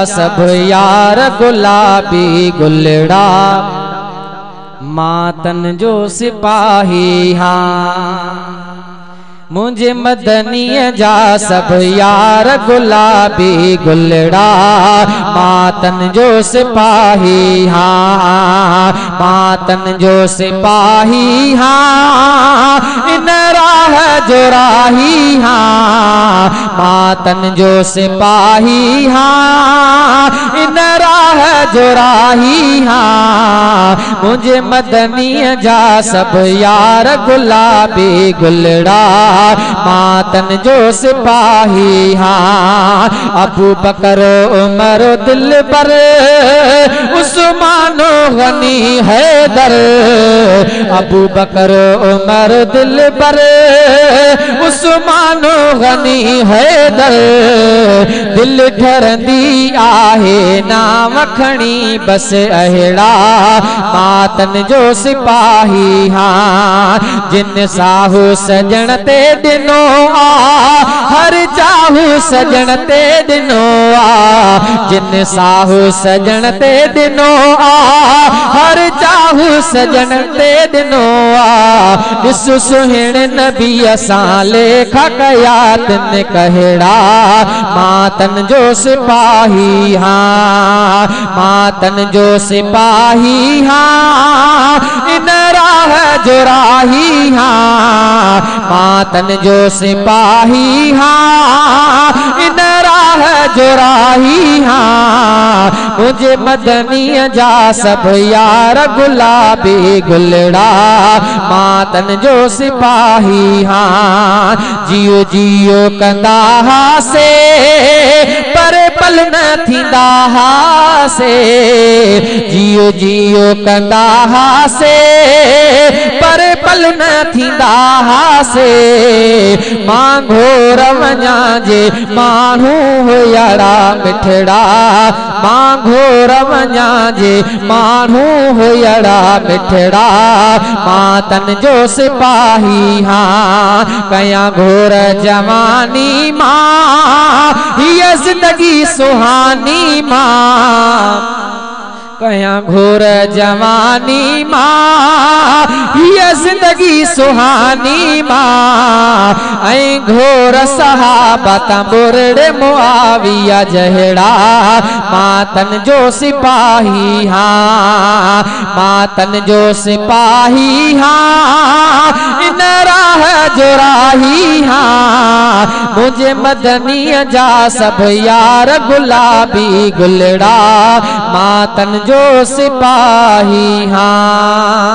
सब यार गुलाबी गुलड़ा मातन जो सिपाही हाँ। मुझे मदनीय जा सब यार गुलाबी गुलड़ा मातन जो सिपाही हाँ। मातन जो सिपाही हाँ इन राह जो राही हाँ। मातन जो सिपाही हाँ इन राह जो राही हाँ। मुझे मदनीय जा सब यार गुलाबी गुलड़ा मातन जो सिपाही हाँ। अबू बकर उमर दिल पर उस्मान गनी हैदर। अबू बकर उमर दिल पर उस्मान गनी हैदर। दिल ठरंदी आहे ना मखणी बस अहिड़ा मातन जो सिपाही हाँ। जिन साहू सजण ते दिनो आ हर चाहू सजण ते दिनो आ। जिन साहू सजण ते दिनो आ हर चाहू सजण ते दिनो आ। ॾिस सुहिण नबी असां लेखा कया तिन कहिड़ा मातन जो सिपाही हाँ। मातन जो सिपाही हाँ इन राह जो राही हाँ। मातन जो सिपाही हाँ इन राह जो राही हाँ। मुझे मदनीय जा सब यार गुलाबी गुलड़ा मातन जो सिपाही हाँ। जियो जियो कंदा से पर पल न थींदा से। जियो जियो कंदा से पर पल न थींदा से। मां घोर वञा जे माण्हू हुयड़ा मिठड़ा। मां घोर वञा जे माण्हू हुयड़ा मिठड़ा मातन जो सिपाही हाँ। कया घोर जवानी मां हीअ जिंदगी सुहानी मां। कया घोर जवानी मां हीअ जिंदगी सुहानी मां। ऐं घोर सहाबत मुरड़े मुआविया जहिड़ा मातन जो सिपाही हाँ। मातन जो सिपाही हाँ इन राह जो राही हाँ। मुझे मदनीय जा सब यार गुलाबी गुलड़ा मातन जो सिपाही हाँ।